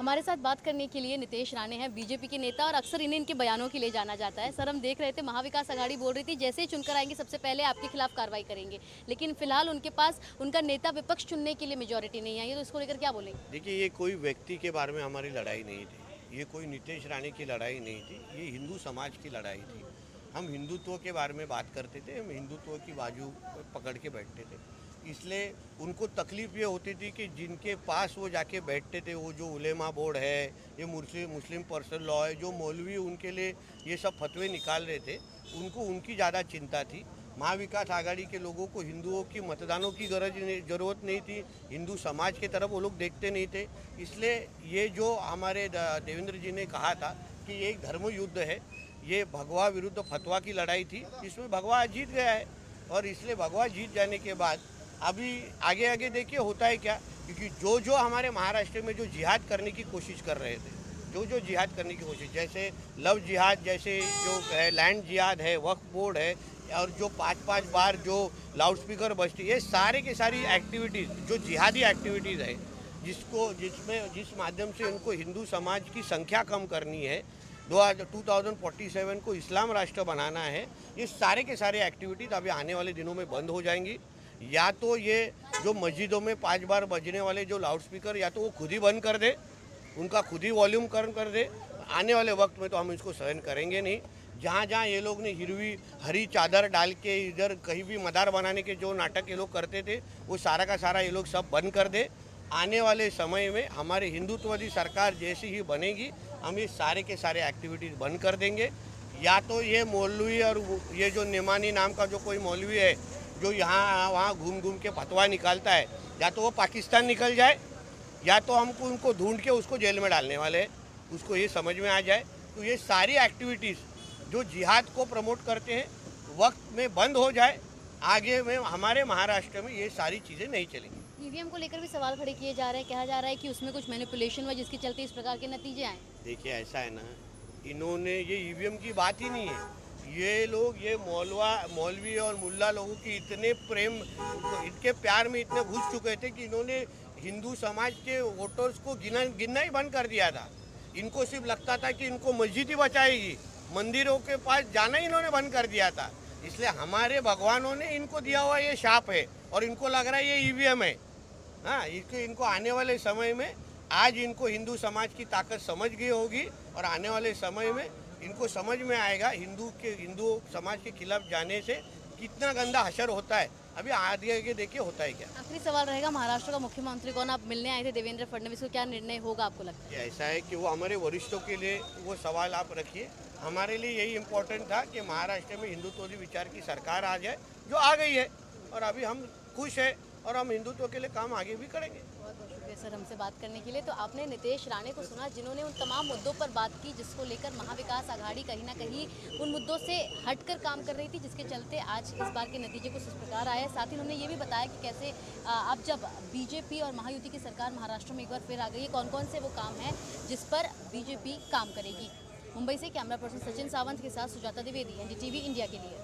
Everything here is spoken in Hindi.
हमारे साथ बात करने के लिए नितेश राणे हैं, बीजेपी के नेता, और अक्सर इन्हें इनके बयानों के लिए जाना जाता है। सर, हम देख रहे थे महाविकास आघाड़ी बोल रही थी जैसे ही चुनकर आएंगे सबसे पहले आपके खिलाफ कार्रवाई करेंगे, लेकिन फिलहाल उनके पास उनका नेता विपक्ष चुनने के लिए मेजोरिटी नहीं आई है, तो इसको लेकर क्या बोलेंगे? देखिए, ये कोई व्यक्ति के बारे में हमारी लड़ाई नहीं थी, ये कोई नितेश राणे की लड़ाई नहीं थी, ये हिंदू समाज की लड़ाई थी। हम हिंदुत्व के बारे में बात करते थे, हम हिंदुत्व की बाजू पकड़ के बैठते थे। इसलिए उनको तकलीफ़ ये होती थी कि जिनके पास वो जाके बैठते थे, वो जो उलेमा बोर्ड है, ये मुस्लिम पर्सन लॉ है, जो मौलवी उनके लिए ये सब फतवे निकाल रहे थे, उनको उनकी ज़्यादा चिंता थी। महाविकास आघाड़ी के लोगों को हिंदुओं की मतदानों की ज़रूरत नहीं थी, हिंदू समाज की तरफ वो लोग देखते नहीं थे। इसलिए ये जो हमारे देवेंद्र जी ने कहा था कि ये एक धर्म युद्ध है, ये भगवा विरुद्ध फतवा की लड़ाई थी, इसमें भगवा जीत गया है। और इसलिए भगवा जीत जाने के बाद अभी आगे आगे देखिए होता है क्या, क्योंकि जो हमारे महाराष्ट्र में जो जिहाद करने की कोशिश कर रहे थे, जो जिहाद करने की कोशिश, जैसे लव जिहाद, जैसे जो है लैंड जिहाद है, वक्फ बोर्ड है, और जो 5-5 बार जो लाउड स्पीकर बजती, ये सारे के सारी एक्टिविटीज़ जो जिहादी एक्टिविटीज़ है, जिस माध्यम से उनको हिंदू समाज की संख्या कम करनी है, 2047 को इस्लाम राष्ट्र बनाना है, ये सारे के सारे एक्टिविटीज़ अभी आने वाले दिनों में बंद हो जाएंगी। या तो ये जो मस्जिदों में 5 बार बजने वाले जो लाउड स्पीकर, या तो वो खुद ही बंद कर दे, उनका खुद ही वॉल्यूम कर दे। आने वाले वक्त में तो हम इसको सहन करेंगे नहीं। जहाँ जहाँ ये लोग ने हरी चादर डाल के इधर कहीं भी मदार बनाने के जो नाटक ये लोग करते थे, वो सारा का सारा ये लोग सब बंद कर दे। आने वाले समय में हमारे हिंदुत्ववादी सरकार जैसी ही बनेगी, हम ये सारे के सारे एक्टिविटीज़ बंद कर देंगे। या तो ये मौलवी और ये जो निमानी नाम का जो कोई मौलवी है, जो यहाँ वहाँ घूम के फतवा निकालता है, या तो वो पाकिस्तान निकल जाए, या तो हमको उनको ढूंढ के उसको जेल में डालने वाले हैं, उसको ये समझ में आ जाए। तो ये सारी एक्टिविटीज़ जो जिहाद को प्रमोट करते हैं, वक्त में बंद हो जाए। आगे में हमारे महाराष्ट्र में ये सारी चीज़ें नहीं चलेंगी। ईवीएम को लेकर भी सवाल खड़े किए जा रहे हैं, कहा जा रहा है कि उसमें कुछ मैनिपुलेशन हुआ जिसके चलते इस प्रकार के नतीजे आए। देखिए, ऐसा है ना, इन्होंने ये ईवीएम की बात ही नहीं है, ये लोग ये मौलवी और मुल्ला लोगों की इतने प्रेम, इनके प्यार में इतने घुस चुके थे कि इन्होंने हिंदू समाज के वोटर्स को गिनना ही बंद कर दिया था। इनको सिर्फ लगता था कि इनको मस्जिद ही बचाएगी, मंदिरों के पास जाना ही इन्होंने बंद कर दिया था। इसलिए हमारे भगवानों ने इनको दिया हुआ ये शाप है, और इनको लग रहा है ये ईवीएम है। हाँ, इनको आने वाले समय में, आज इनको हिंदू समाज की ताकत समझ गई होगी, और आने वाले समय में इनको समझ में आएगा हिंदू समाज के खिलाफ जाने से कितना गंदा हशर होता है। अभी आगे देखिए होता है क्या। आखिरी सवाल रहेगा, महाराष्ट्र का मुख्यमंत्री कौन? आप मिलने आए थे देवेंद्र फडणवीस को, क्या निर्णय होगा आपको लगता है? ऐसा है कि वो हमारे वरिष्ठों के लिए वो सवाल आप रखिए। हमारे लिए यही इम्पोर्टेंट था कि महाराष्ट्र में हिंदुत्व विचार की सरकार आ जाए, जो आ गई है, और अभी हम खुश हैं, और हम हिंदुत्व के लिए काम आगे भी करेंगे। बहुत बहुत शुक्रिया सर हमसे बात करने के लिए। तो आपने नितेश राणे को सुना, जिन्होंने उन तमाम मुद्दों पर बात की जिसको लेकर महाविकास आघाड़ी कहीं ना कहीं उन मुद्दों से हटकर काम कर रही थी, जिसके चलते आज इस बार के नतीजे कुछ इस प्रकार आए। साथ ही उन्होंने ये भी बताया कि कैसे अब जब बीजेपी और महायुति की सरकार महाराष्ट्र में एक बार फिर आ गई है, कौन कौन से वो काम हैं जिस पर बीजेपी काम करेगी। मुंबई से कैमरा पर्सन सचिन सावंत के साथ सुजाता द्विवेदी, एनडीटीवी इंडिया के लिए।